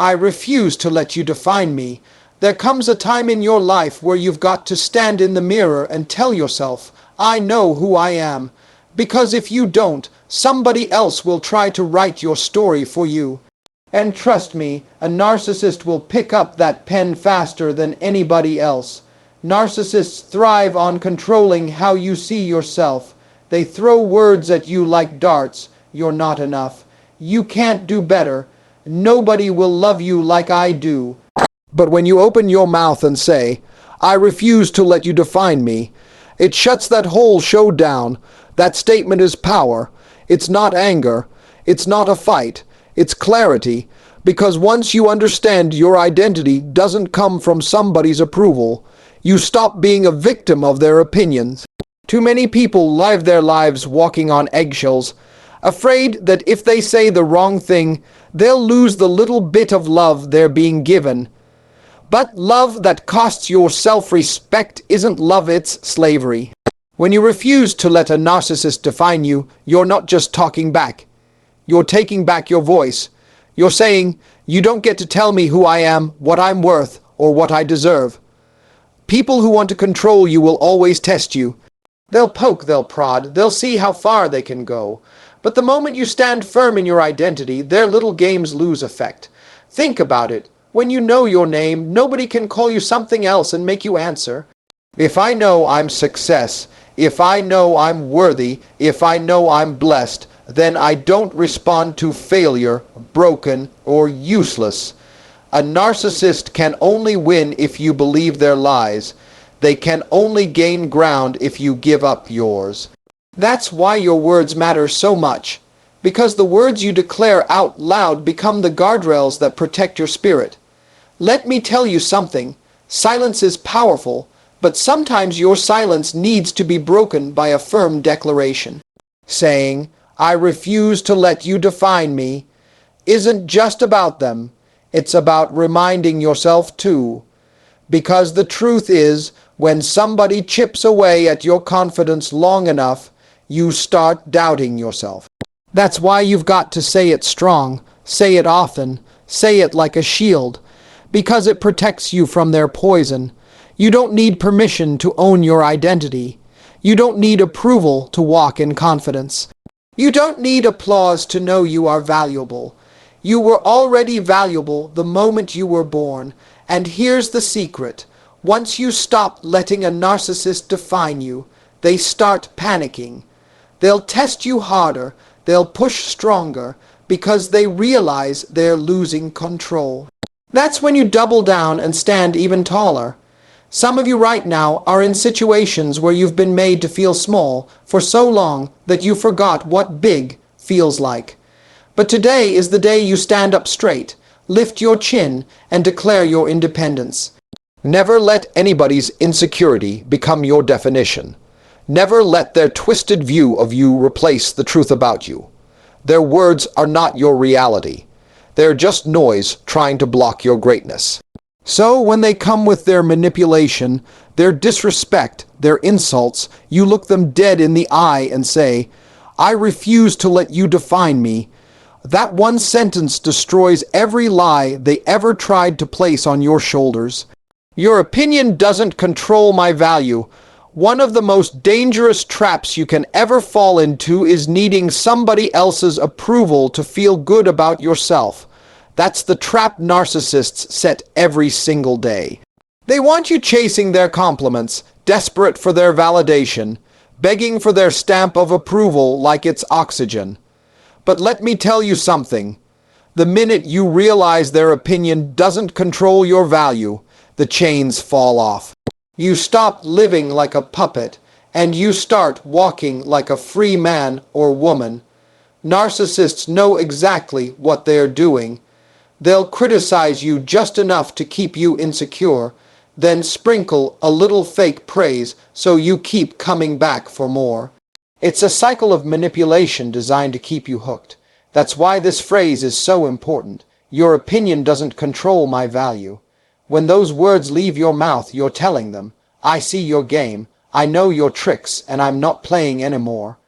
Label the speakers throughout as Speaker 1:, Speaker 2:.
Speaker 1: I refuse to let you define me. There comes a time in your life where you've got to stand in the mirror and tell yourself, I know who I am. Because if you don't, somebody else will try to write your story for you. And trust me, a narcissist will pick up that pen faster than anybody else. Narcissists thrive on controlling how you see yourself. They throw words at you like darts. You're not enough. You can't do better. Nobody will love you like I do. But when you open your mouth and say, I refuse to let you define me, it shuts that whole show down. That statement is power. It's not anger. It's not a fight. It's clarity. Because once you understand your identity doesn't come from somebody's approval, you stop being a victim of their opinions. Too many people live their lives walking on eggshells, afraid that if they say the wrong thing, they'll lose the little bit of love they're being given. But love that costs your self-respect isn't love, it's slavery. When you refuse to let a narcissist define you, you're not just talking back. You're taking back your voice. You're saying, you don't get to tell me who I am, what I'm worth, or what I deserve. People who want to control you will always test you. They'll poke, they'll prod, they'll see how far they can go. But the moment you stand firm in your identity, their little games lose effect. Think about it. When you know your name, nobody can call you something else and make you answer. If I know I'm success, if I know I'm worthy, if I know I'm blessed, then I don't respond to failure, broken, or useless. A narcissist can only win if you believe their lies. They can only gain ground if you give up yours. That's why your words matter so much, because the words you declare out loud become the guardrails that protect your spirit. Let me tell you something. Silence is powerful, but sometimes your silence needs to be broken by a firm declaration. Saying, I refuse to let you define me, isn't just about them. It's about reminding yourself too. Because the truth is, when somebody chips away at your confidence long enough, you start doubting yourself. That's why you've got to say it strong, say it often, say it like a shield, because it protects you from their poison. You don't need permission to own your identity. You don't need approval to walk in confidence. You don't need applause to know you are valuable. You were already valuable the moment you were born. And here's the secret. Once you stop letting a narcissist define you, they start panicking. They'll test you harder. They'll push stronger because they realize they're losing control. That's when you double down and stand even taller. Some of you right now are in situations where you've been made to feel small for so long that you forgot what big feels like. But today is the day you stand up straight, lift your chin, and declare your independence. Never let anybody's insecurity become your definition. Never let their twisted view of you replace the truth about you. Their words are not your reality. They're just noise trying to block your greatness. So when they come with their manipulation, their disrespect, their insults, you look them dead in the eye and say, I refuse to let you define me. That one sentence destroys every lie they ever tried to place on your shoulders. Your opinion doesn't control my value. One of the most dangerous traps you can ever fall into is needing somebody else's approval to feel good about yourself. That's the trap narcissists set every single day. They want you chasing their compliments, desperate for their validation, begging for their stamp of approval like it's oxygen. But let me tell you something. The minute you realize their opinion doesn't control your value, the chains fall off. You stop living like a puppet, and you start walking like a free man or woman. Narcissists know exactly what they're doing. They'll criticize you just enough to keep you insecure, then sprinkle a little fake praise so you keep coming back for more. It's a cycle of manipulation designed to keep you hooked. That's why this phrase is so important. Your opinion doesn't control my value. When those words leave your mouth, you're telling them, I see your game, I know your tricks, and I'm not playing anymore.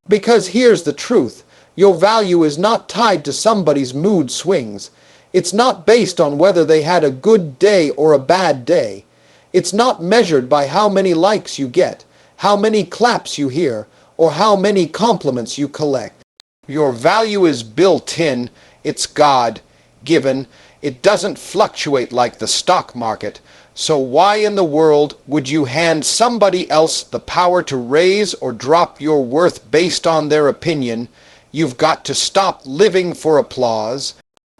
Speaker 1: Because here's the truth. Your value is not tied to somebody's mood swings. It's not based on whether they had a good day or a bad day. It's not measured by how many likes you get, how many claps you hear, or how many compliments you collect. Your value is built in, it's God-given. It doesn't fluctuate like the stock market. So why in the world would you hand somebody else the power to raise or drop your worth based on their opinion? You've got to stop living for applause.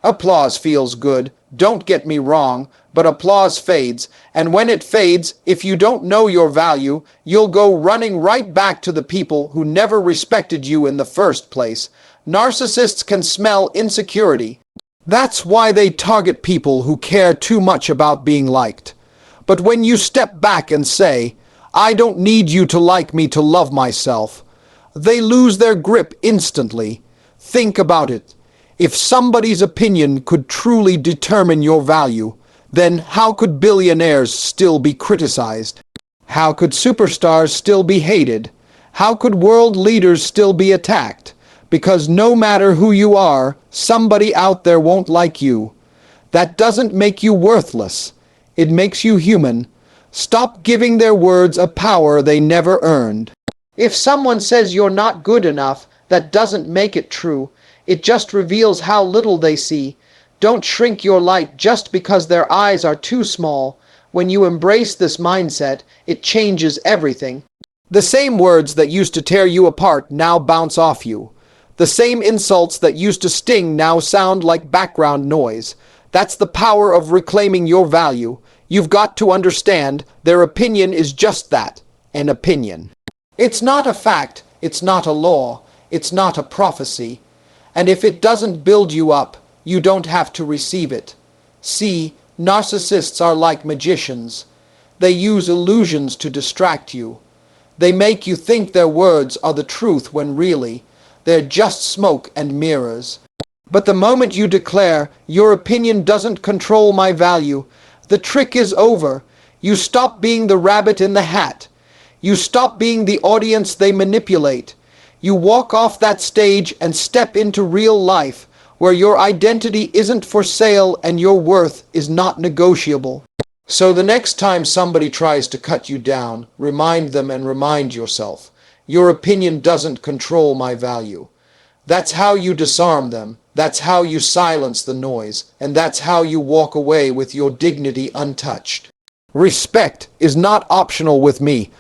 Speaker 1: Applause feels good, don't get me wrong, but applause fades, and when it fades, if you don't know your value, you'll go running right back to the people who never respected you in the first place. Narcissists can smell insecurity. That's why they target people who care too much about being liked. But when you step back and say, "I don't need you to like me to love myself," they lose their grip instantly. Think about it. If somebody's opinion could truly determine your value, then how could billionaires still be criticized? How could superstars still be hated? How could world leaders still be attacked? Because no matter who you are, somebody out there won't like you. That doesn't make you worthless. It makes you human. Stop giving their words a power they never earned. If someone says you're not good enough, that doesn't make it true. It just reveals how little they see. Don't shrink your light just because their eyes are too small. When you embrace this mindset, it changes everything. The same words that used to tear you apart now bounce off you. The same insults that used to sting now sound like background noise. That's the power of reclaiming your value. You've got to understand their opinion is just that, an opinion. It's not a fact, it's not a law, it's not a prophecy. And if it doesn't build you up, you don't have to receive it. See, narcissists are like magicians. They use illusions to distract you. They make you think their words are the truth when really, they're just smoke and mirrors. But the moment you declare, "Your opinion doesn't control my value," the trick is over. You stop being the rabbit in the hat. You stop being the audience they manipulate. You walk off that stage and step into real life, where your identity isn't for sale and your worth is not negotiable. So the next time somebody tries to cut you down, remind them and remind yourself, "Your opinion doesn't control my value." That's how you disarm them. That's how you silence the noise. And that's how you walk away with your dignity untouched. Respect is not optional with me.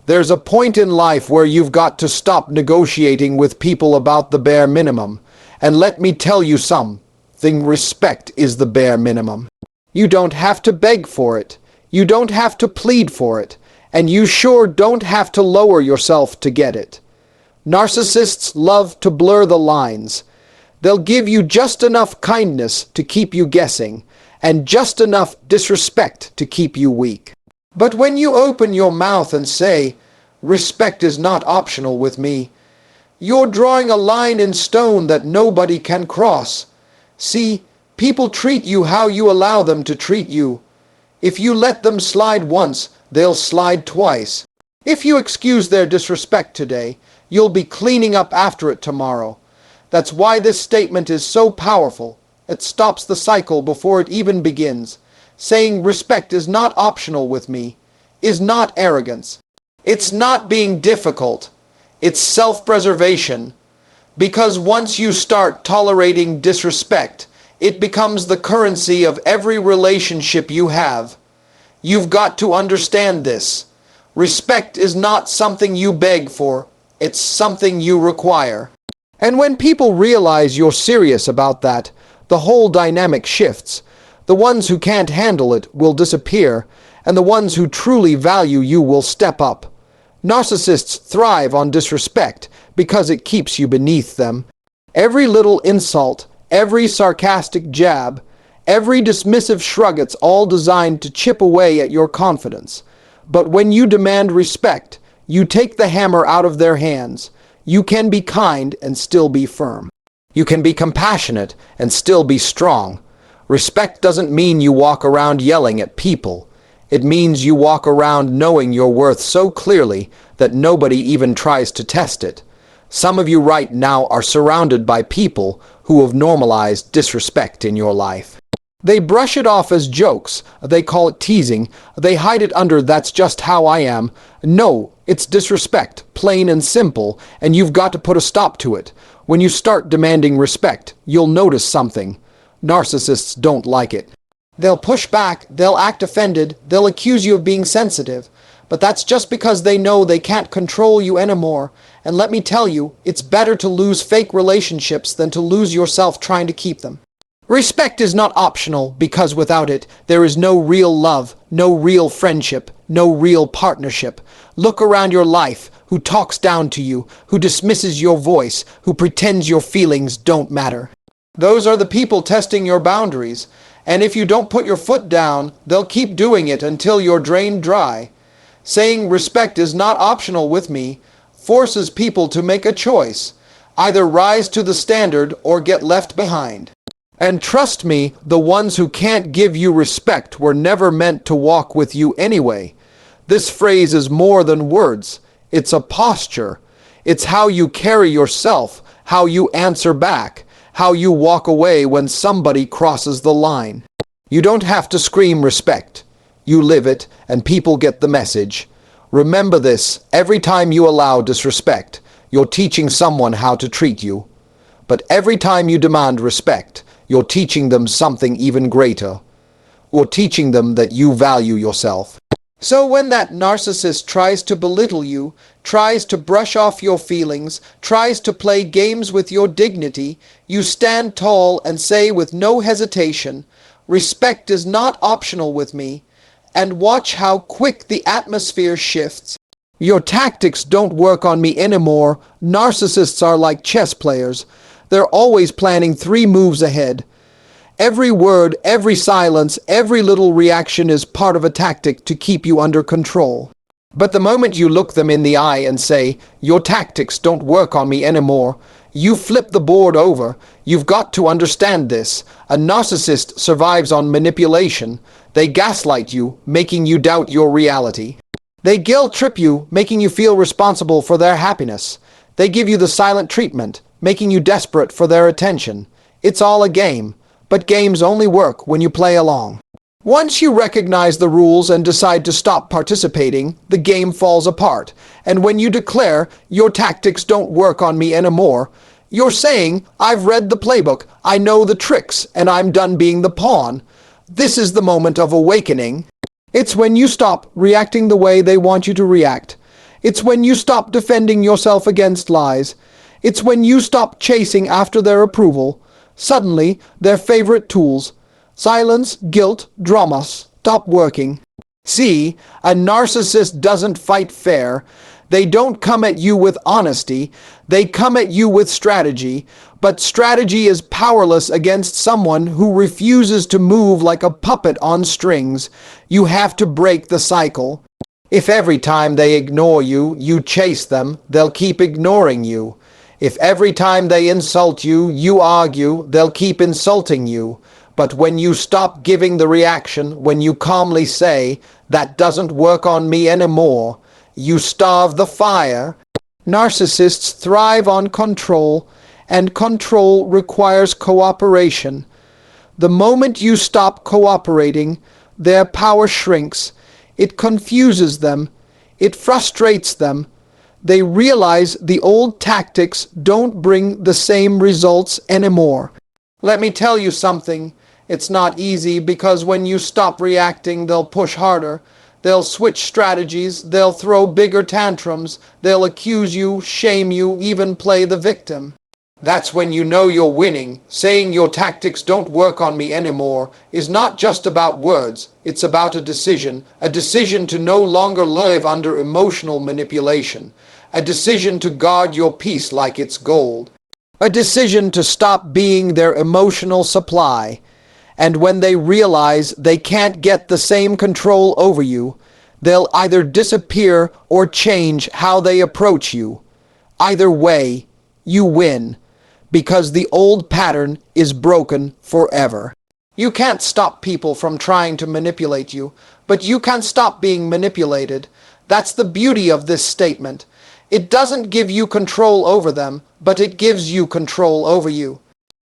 Speaker 1: There's a point in life where you've got to stop negotiating with people about the bare minimum. And let me tell you something, respect is the bare minimum. You don't have to beg for it. You don't have to plead for it. And you sure don't have to lower yourself to get it. Narcissists love to blur the lines. They'll give you just enough kindness to keep you guessing, and just enough disrespect to keep you weak. But when you open your mouth and say, "Respect is not optional with me," you're drawing a line in stone that nobody can cross. See, people treat you how you allow them to treat you. If you let them slide once, they'll slide twice. If you excuse their disrespect today, you'll be cleaning up after it tomorrow. That's why this statement is so powerful. It stops the cycle before it even begins. Saying respect is not optional with me is not arrogance. It's not being difficult. It's self-preservation. Because once you start tolerating disrespect, it becomes the currency of every relationship you have. You've got to understand this. Respect is not something you beg for. It's something you require. And when people realize you're serious about that, the whole dynamic shifts. The ones who can't handle it will disappear, and the ones who truly value you will step up. Narcissists thrive on disrespect because it keeps you beneath them. Every little insult, every sarcastic jab, every dismissive shrug, it's all designed to chip away at your confidence. But when you demand respect, you take the hammer out of their hands. You can be kind and still be firm. You can be compassionate and still be strong. Respect doesn't mean you walk around yelling at people. It means you walk around knowing your worth so clearly that nobody even tries to test it. Some of you right now are surrounded by people who have normalized disrespect in your life. They brush it off as jokes, they call it teasing, they hide it under "that's just how I am." No, it's disrespect, plain and simple, and you've got to put a stop to it. When you start demanding respect, you'll notice something. Narcissists don't like it. They'll push back, they'll act offended, they'll accuse you of being sensitive. But that's just because they know they can't control you anymore. And let me tell you, it's better to lose fake relationships than to lose yourself trying to keep them. Respect is not optional, because without it, there is no real love, no real friendship, no real partnership. Look around your life. Who talks down to you, who dismisses your voice, who pretends your feelings don't matter. Those are the people testing your boundaries. And if you don't put your foot down, they'll keep doing it until you're drained dry. Saying respect is not optional with me forces people to make a choice. Either rise to the standard or get left behind. And trust me, the ones who can't give you respect were never meant to walk with you anyway. This phrase is more than words. It's a posture. It's how you carry yourself, how you answer back, how you walk away when somebody crosses the line. You don't have to scream respect. You live it, and people get the message. Remember this, every time you allow disrespect, you're teaching someone how to treat you. But every time you demand respect, you're teaching them something even greater. You're teaching them that you value yourself. So when that narcissist tries to belittle you, tries to brush off your feelings, tries to play games with your dignity, you stand tall and say with no hesitation, "Respect is not optional with me," and watch how quick the atmosphere shifts. Your tactics don't work on me anymore. Narcissists are like chess players. They're always planning 3 moves ahead. Every word, every silence, every little reaction is part of a tactic to keep you under control. But the moment you look them in the eye and say, "Your tactics don't work on me anymore," you flip the board over. You've got to understand this. A narcissist survives on manipulation. They gaslight you, making you doubt your reality. They guilt trip you, making you feel responsible for their happiness. They give you the silent treatment, making you desperate for their attention. It's all a game. But games only work when you play along. Once you recognize the rules and decide to stop participating, the game falls apart. And when you declare, "Your tactics don't work on me anymore," you're saying, "I've read the playbook, I know the tricks, and I'm done being the pawn." This is the moment of awakening. It's when you stop reacting the way they want you to react. It's when you stop defending yourself against lies. It's when you stop chasing after their approval. Suddenly, their favorite tools, silence, guilt, drama, stop working. See, a narcissist doesn't fight fair. They don't come at you with honesty. They come at you with strategy. But strategy is powerless against someone who refuses to move like a puppet on strings. You have to break the cycle. If every time they ignore you, you chase them, they'll keep ignoring you. If every time they insult you, you argue, they'll keep insulting you. But when you stop giving the reaction, when you calmly say, "That doesn't work on me anymore," you starve the fire. Narcissists thrive on control, and control requires cooperation. The moment you stop cooperating, their power shrinks. It confuses them. It frustrates them. They realize the old tactics don't bring the same results anymore. Let me tell you something. It's not easy, because when you stop reacting, they'll push harder. They'll switch strategies. They'll throw bigger tantrums. They'll accuse you, shame you, even play the victim. That's when you know you're winning. Saying "your tactics don't work on me anymore" is not just about words. It's about a decision to no longer live under emotional manipulation, a decision to guard your peace like it's gold, a decision to stop being their emotional supply. And when they realize they can't get the same control over you, they'll either disappear or change how they approach you. Either way, you win, because the old pattern is broken forever. You can't stop people from trying to manipulate you, but you can stop being manipulated. That's the beauty of this statement. It doesn't give you control over them, but it gives you control over you.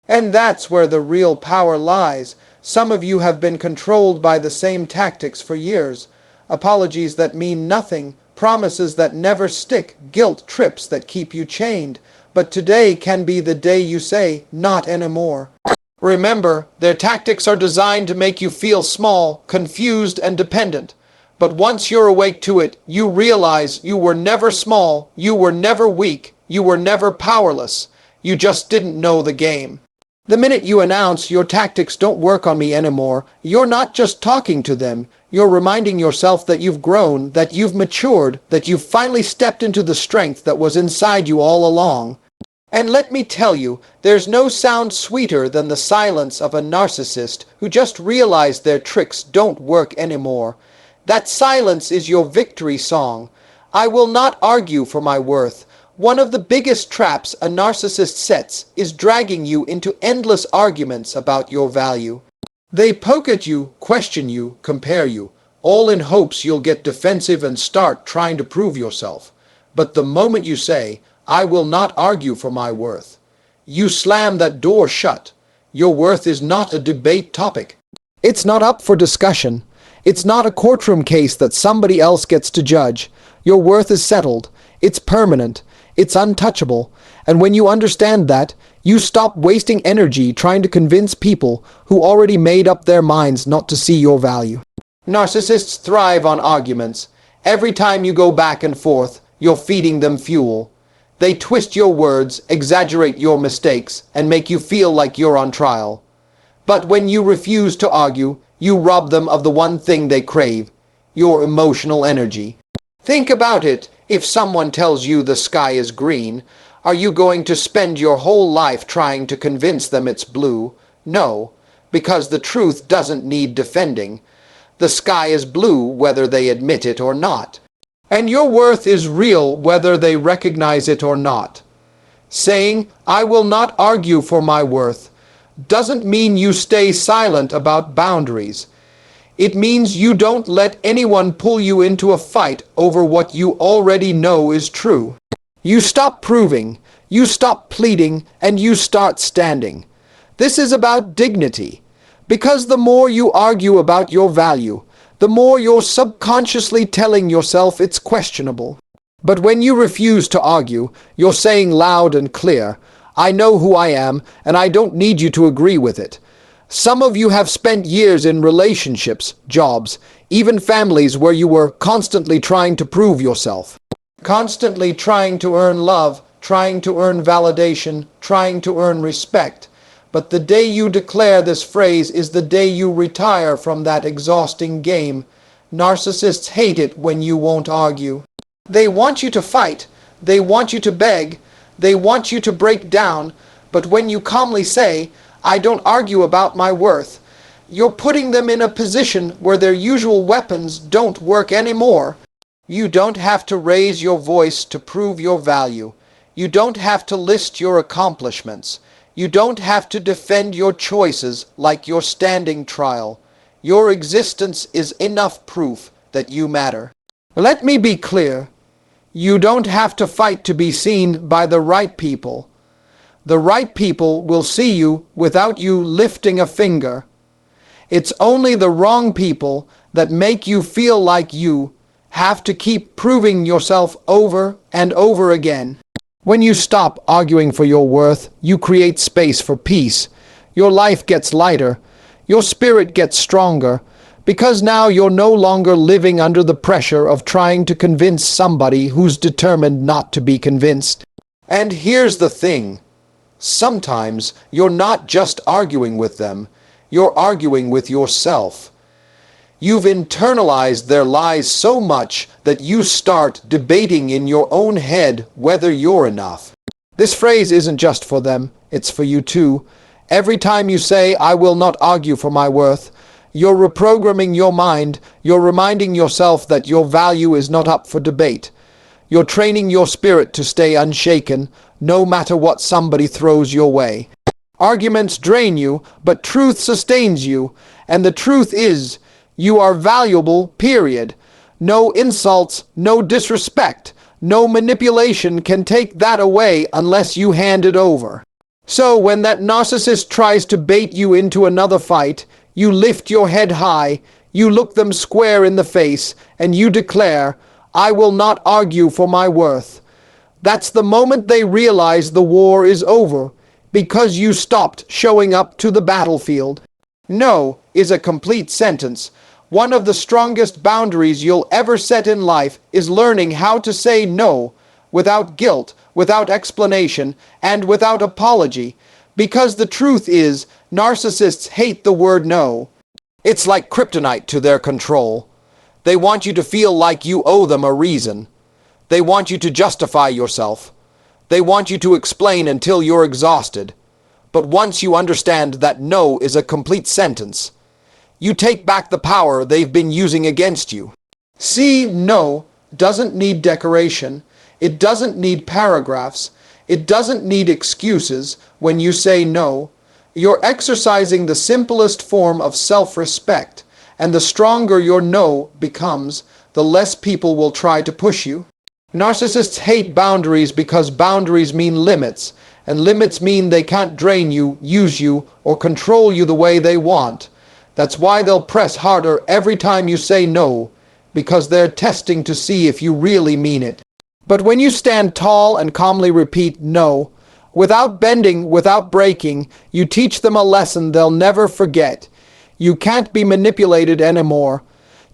Speaker 1: And that's where the real power lies. Some of you have been controlled by the same tactics for years. Apologies that mean nothing, promises that never stick, guilt trips that keep you chained. But today can be the day you say, not anymore. Remember, their tactics are designed to make you feel small, confused, and dependent. But once you're awake to it, you realize you were never small, you were never weak, you were never powerless. You just didn't know the game. The minute you announce your tactics don't work on me anymore, you're not just talking to them. You're reminding yourself that you've grown, that you've matured, that you've finally stepped into the strength that was inside you all along. And let me tell you, there's no sound sweeter than the silence of a narcissist who just realized their tricks don't work anymore. That silence is your victory song. I will not argue for my worth. One of the biggest traps a narcissist sets is dragging you into endless arguments about your value. They poke at you, question you, compare you, all in hopes you'll get defensive and start trying to prove yourself. But the moment you say, I will not argue for my worth, you slam that door shut. Your worth is not a debate topic. It's not up for discussion. It's not a courtroom case that somebody else gets to judge. Your worth is settled. It's permanent. It's untouchable. And when you understand that, you stop wasting energy trying to convince people who already made up their minds not to see your value. Narcissists thrive on arguments. Every time you go back and forth, you're feeding them fuel. They twist your words, exaggerate your mistakes, and make you feel like you're on trial. But when you refuse to argue, you rob them of the one thing they crave, your emotional energy. Think about it. If someone tells you the sky is green, are you going to spend your whole life trying to convince them it's blue? No, because the truth doesn't need defending. The sky is blue whether they admit it or not. And your worth is real whether they recognize it or not. Saying, I will not argue for my worth, doesn't mean you stay silent about boundaries. It means you don't let anyone pull you into a fight over what you already know is true. You stop proving, you stop pleading, and you start standing. This is about dignity. Because the more you argue about your value, the more you're subconsciously telling yourself it's questionable. But when you refuse to argue, you're saying loud and clear, I know who I am, and I don't need you to agree with it. Some of you have spent years in relationships, jobs, even families where you were constantly trying to prove yourself. Constantly trying to earn love, trying to earn validation, trying to earn respect. But the day you declare this phrase is the day you retire from that exhausting game. Narcissists hate it when you won't argue. They want you to fight. They want you to beg. They want you to break down. But when you calmly say, I don't argue about my worth, you're putting them in a position where their usual weapons don't work anymore. You don't have to raise your voice to prove your value. You don't have to list your accomplishments. You don't have to defend your choices like you're standing trial. Your existence is enough proof that you matter. Let me be clear. You don't have to fight to be seen by the right people. The right people will see you without you lifting a finger. It's only the wrong people that make you feel like you have to keep proving yourself over and over again. When you stop arguing for your worth, you create space for peace. Your life gets lighter. Your spirit gets stronger. Because now you're no longer living under the pressure of trying to convince somebody who's determined not to be convinced. And here's the thing. Sometimes you're not just arguing with them, you're arguing with yourself. You've internalized their lies so much that you start debating in your own head whether you're enough. This phrase isn't just for them, it's for you too. Every time you say, I will not argue for my worth, you're reprogramming your mind, you're reminding yourself that your value is not up for debate. You're training your spirit to stay unshaken, no matter what somebody throws your way. Arguments drain you, but truth sustains you, and the truth is, you are valuable, period. No insults, no disrespect, No manipulation can take that away unless you hand it over. So when that narcissist tries to bait you into another fight, you lift your head high, you look them square in the face, and you declare, "I will not argue for my worth." That's the moment they realize the war is over, because you stopped showing up to the battlefield. No is a complete sentence. One of the strongest boundaries you'll ever set in life is learning how to say no without guilt, without explanation, and without apology. Because the truth is, narcissists hate the word no. It's like kryptonite to their control. They want you to feel like you owe them a reason. They want you to justify yourself. They want you to explain until you're exhausted. But once you understand that no is a complete sentence, you take back the power they've been using against you. See, no doesn't need decoration. It doesn't need paragraphs. It doesn't need excuses. When you say no, you're exercising the simplest form of self-respect, and the stronger your no becomes, the less people will try to push you. Narcissists hate boundaries because boundaries mean limits, and limits mean they can't drain you, use you, or control you the way they want. That's why they'll press harder every time you say no, because they're testing to see if you really mean it. But when you stand tall and calmly repeat no, without bending, without breaking, you teach them a lesson they'll never forget. You can't be manipulated anymore.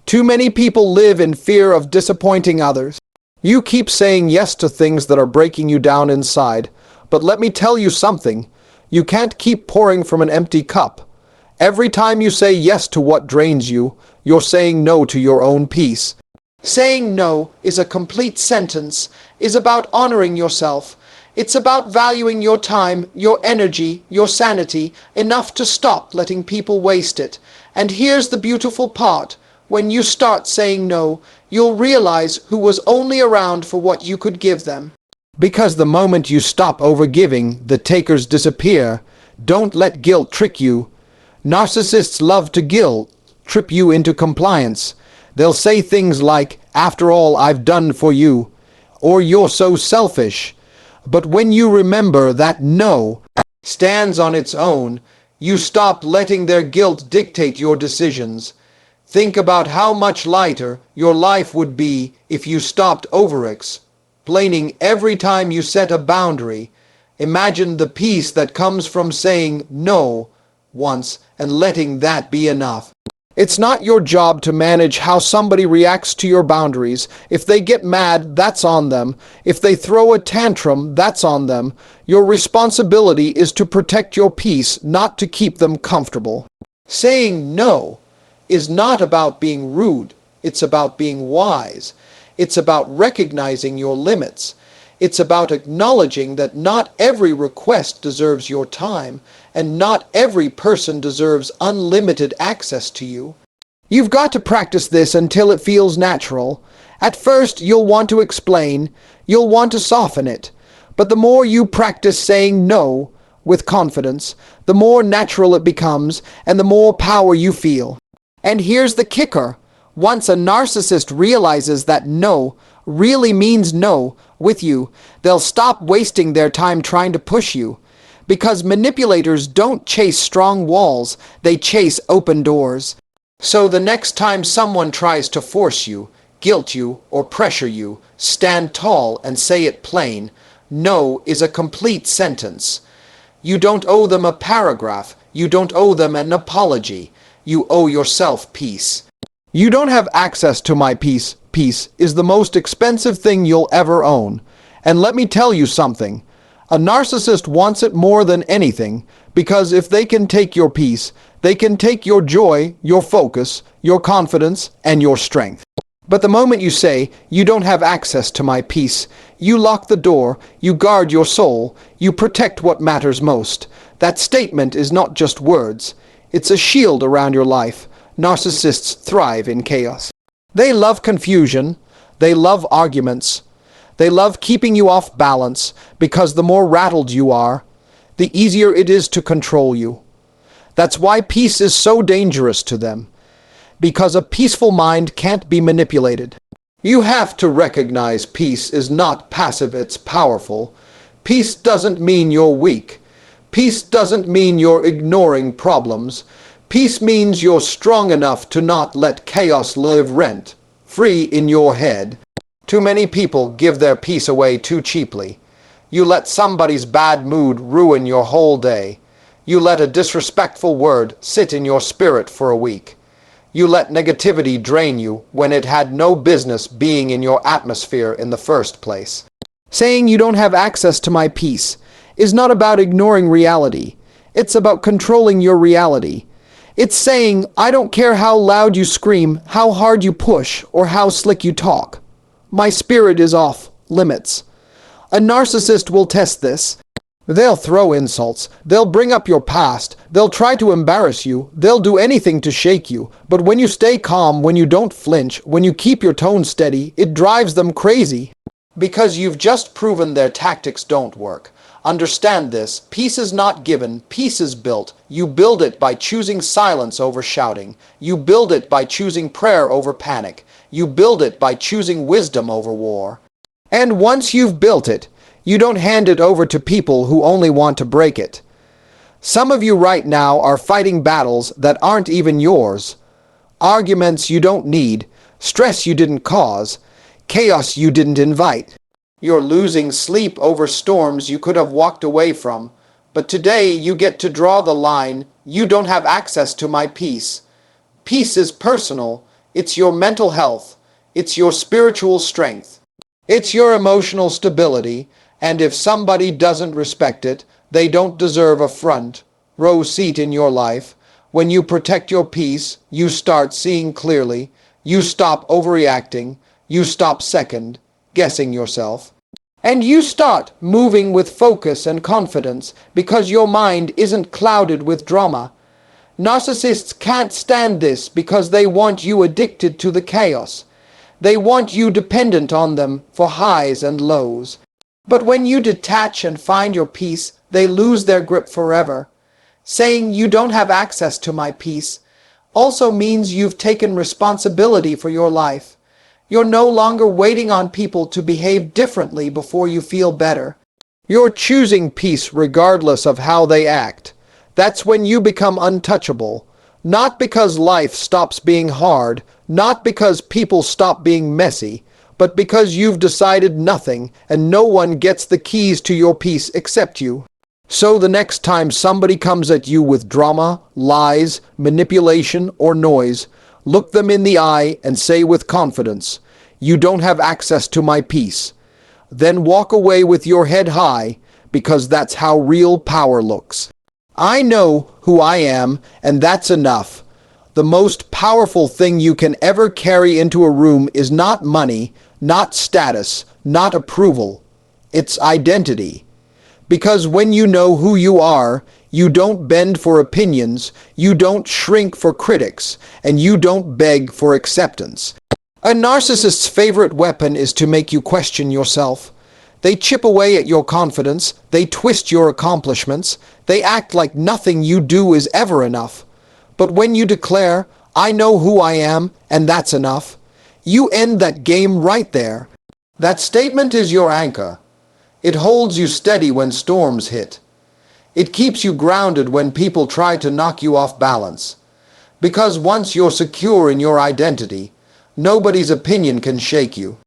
Speaker 1: Too many people live in fear of disappointing others. You keep saying yes to things that are breaking you down inside. But let me tell you something. You can't keep pouring from an empty cup. Every time you say yes to what drains you, you're saying no to your own peace. Saying no is a complete sentence, is about honoring yourself. It's about valuing your time, your energy, your sanity, enough to stop letting people waste it. And here's the beautiful part. When you start saying no, you'll realize who was only around for what you could give them. Because the moment you stop overgiving, the takers disappear. Don't let guilt trick you. Narcissists love to trip you into compliance. They'll say things like, "After all I've done for you," or "You're so selfish." But when you remember that no stands on its own, you stop letting their guilt dictate your decisions. Think about how much lighter your life would be if you stopped over-explaining every time you set a boundary. Imagine the peace that comes from saying no once and letting that be enough. It's not your job to manage how somebody reacts to your boundaries. If they get mad, that's on them. If they throw a tantrum, that's on them. Your responsibility is to protect your peace, not to keep them comfortable. Saying no is not about being rude. It's about being wise. It's about recognizing your limits. It's about acknowledging that not every request deserves your time, and not every person deserves unlimited access to you. You've got to practice this until it feels natural. At first, you'll want to explain, you'll want to soften it. But the more you practice saying no with confidence, the more natural it becomes, and the more power you feel. And here's the kicker. Once a narcissist realizes that no really means no with you, they'll stop wasting their time trying to push you. Because manipulators don't chase strong walls, they chase open doors. So the next time someone tries to force you, guilt you, or pressure you, stand tall and say it plain. No is a complete sentence. You don't owe them a paragraph. You don't owe them an apology. You owe yourself peace. You don't have access to my peace. Peace is the most expensive thing you'll ever own. And let me tell you something. A narcissist wants it more than anything, because if they can take your peace, they can take your joy, your focus, your confidence, and your strength. But the moment you say, "You don't have access to my peace," you lock the door, you guard your soul, you protect what matters most. That statement is not just words. It's a shield around your life. Narcissists thrive in chaos. They love confusion. They love arguments. They love keeping you off balance, because the more rattled you are, the easier it is to control you. That's why peace is so dangerous to them, because a peaceful mind can't be manipulated. You have to recognize peace is not passive, it's powerful. Peace doesn't mean you're weak. Peace doesn't mean you're ignoring problems. Peace means you're strong enough to not let chaos live rent free in your head. Too many people give their peace away too cheaply. You let somebody's bad mood ruin your whole day. You let a disrespectful word sit in your spirit for a week. You let negativity drain you when it had no business being in your atmosphere in the first place. Saying you don't have access to my peace is not about ignoring reality. It's about controlling your reality. It's saying, I don't care how loud you scream, how hard you push, or how slick you talk. My spirit is off limits. A narcissist will test this. They'll throw insults. They'll bring up your past. They'll try to embarrass you. They'll do anything to shake you. But when you stay calm, when you don't flinch, when you keep your tone steady, it drives them crazy. Because you've just proven their tactics don't work. Understand this. Peace is not given. Peace is built. You build it by choosing silence over shouting. You build it by choosing prayer over panic. You build it by choosing wisdom over war. And once you've built it, you don't hand it over to people who only want to break it. Some of you right now are fighting battles that aren't even yours. Arguments you don't need, stress you didn't cause, chaos you didn't invite. You're losing sleep over storms you could have walked away from. But today you get to draw the line. You don't have access to my peace. Peace is personal. It's your mental health. It's your spiritual strength. It's your emotional stability. And if somebody doesn't respect it, they don't deserve a front row seat in your life. When you protect your peace, you start seeing clearly. You stop overreacting. You stop second guessing yourself. And you start moving with focus and confidence because your mind isn't clouded with drama. Narcissists can't stand this because they want you addicted to the chaos. They want you dependent on them for highs and lows. But when you detach and find your peace, they lose their grip forever. Saying you don't have access to my peace also means you've taken responsibility for your life. You're no longer waiting on people to behave differently before you feel better. You're choosing peace regardless of how they act. That's when you become untouchable. Not because life stops being hard, not because people stop being messy, but because you've decided nothing and no one gets the keys to your peace except you. So the next time somebody comes at you with drama, lies, manipulation, or noise, look them in the eye and say with confidence, you don't have access to my peace. Then walk away with your head high, because that's how real power looks. I know who I am, and that's enough. The most powerful thing you can ever carry into a room is not money, not status, not approval. It's identity. Because when you know who you are, you don't bend for opinions, you don't shrink for critics, and you don't beg for acceptance. A narcissist's favorite weapon is to make you question yourself. They chip away at your confidence, they twist your accomplishments, they act like nothing you do is ever enough. But when you declare, I know who I am, and that's enough, you end that game right there. That statement is your anchor. It holds you steady when storms hit. It keeps you grounded when people try to knock you off balance. Because once you're secure in your identity, nobody's opinion can shake you.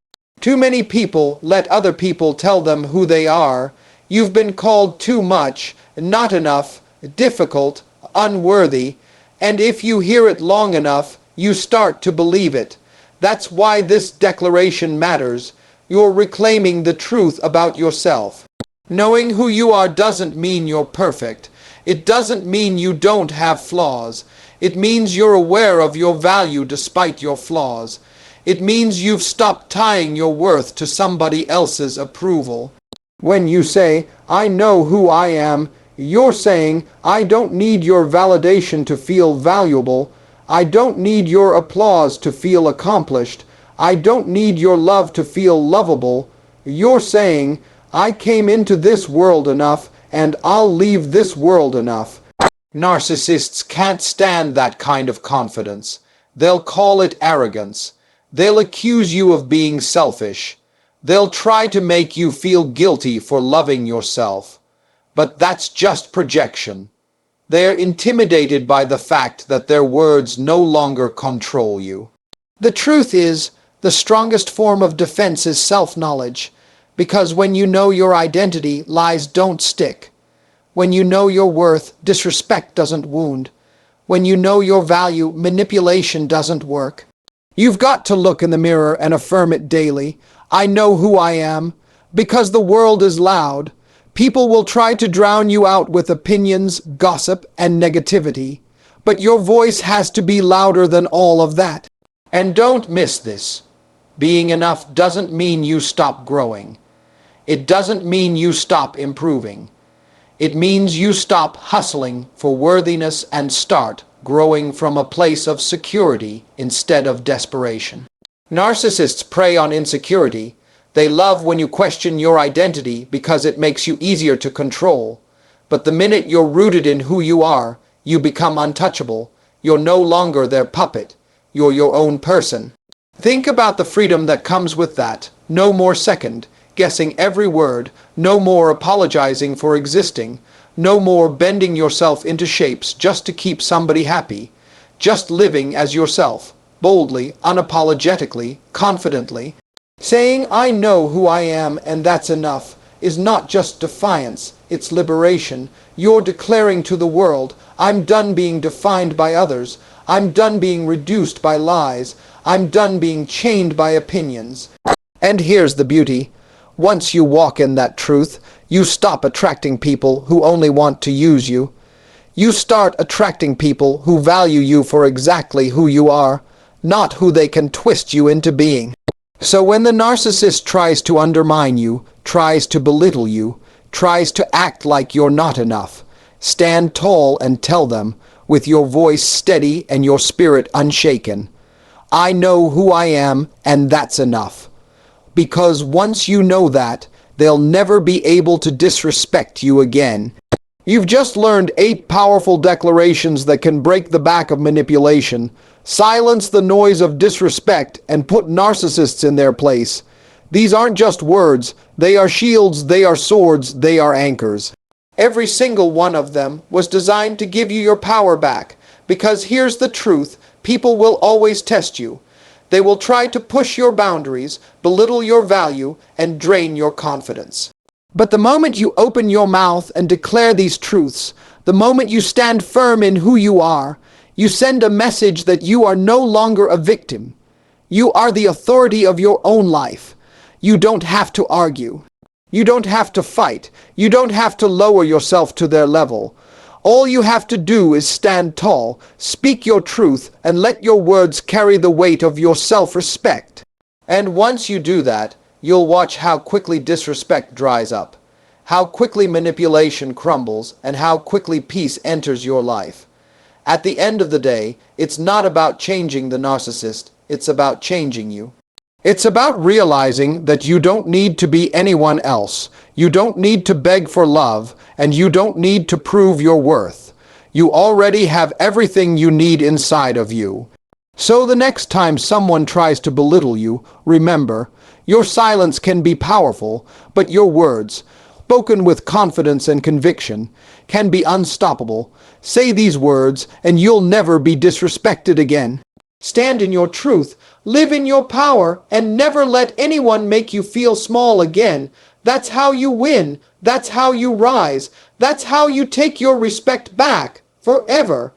Speaker 1: Too many people let other people tell them who they are. You've been called too much, not enough, difficult, unworthy, and if you hear it long enough, you start to believe it. That's why this declaration matters. You're reclaiming the truth about yourself. Knowing who you are doesn't mean you're perfect. It doesn't mean you don't have flaws. It means you're aware of your value despite your flaws. It means you've stopped tying your worth to somebody else's approval. When you say, I know who I am, you're saying, I don't need your validation to feel valuable. I don't need your applause to feel accomplished. I don't need your love to feel lovable. You're saying, I came into this world enough, and I'll leave this world enough. Narcissists can't stand that kind of confidence. They'll call it arrogance. They'll accuse you of being selfish. They'll try to make you feel guilty for loving yourself. But that's just projection. They're intimidated by the fact that their words no longer control you. The truth is, the strongest form of defense is self-knowledge, because when you know your identity, lies don't stick. When you know your worth, disrespect doesn't wound. When you know your value, manipulation doesn't work. You've got to look in the mirror and affirm it daily. I know who I am, because the world is loud. People will try to drown you out with opinions, gossip, and negativity. But your voice has to be louder than all of that. And don't miss this. Being enough doesn't mean you stop growing. It doesn't mean you stop improving. It means you stop hustling for worthiness and start growing from a place of security instead of desperation. Narcissists prey on insecurity. They love when you question your identity because it makes you easier to control. But the minute you're rooted in who you are, you become untouchable. You're no longer their puppet. You're your own person. Think about the freedom that comes with that. No more second guessing every word. No more apologizing for existing. No more bending yourself into shapes just to keep somebody happy. Just living as yourself, boldly, unapologetically, confidently. Saying, I know who I am and that's enough, is not just defiance, it's liberation. You're declaring to the world, I'm done being defined by others. I'm done being reduced by lies. I'm done being chained by opinions. And here's the beauty. Once you walk in that truth, you stop attracting people who only want to use you. You start attracting people who value you for exactly who you are, not who they can twist you into being. So when the narcissist tries to undermine you, tries to belittle you, tries to act like you're not enough, stand tall and tell them, with your voice steady and your spirit unshaken, I know who I am and that's enough. Because once you know that, they'll never be able to disrespect you again. You've just learned 8 powerful declarations that can break the back of manipulation, silence the noise of disrespect, and put narcissists in their place. These aren't just words. They are shields, they are swords, they are anchors. Every single one of them was designed to give you your power back. Because here's the truth, people will always test you. They will try to push your boundaries, belittle your value, and drain your confidence. But the moment you open your mouth and declare these truths, the moment you stand firm in who you are, you send a message that you are no longer a victim. You are the authority of your own life. You don't have to argue. You don't have to fight. You don't have to lower yourself to their level. All you have to do is stand tall, speak your truth, and let your words carry the weight of your self-respect. And once you do that, you'll watch how quickly disrespect dries up, how quickly manipulation crumbles, and how quickly peace enters your life. At the end of the day, it's not about changing the narcissist, it's about changing you. It's about realizing that you don't need to be anyone else. You don't need to beg for love, and you don't need to prove your worth. You already have everything you need inside of you. So the next time someone tries to belittle you, remember, your silence can be powerful, but your words, spoken with confidence and conviction, can be unstoppable. Say these words, and you'll never be disrespected again. Stand in your truth, live in your power, and never let anyone make you feel small again. That's how you win. That's how you rise. That's how you take your respect back forever.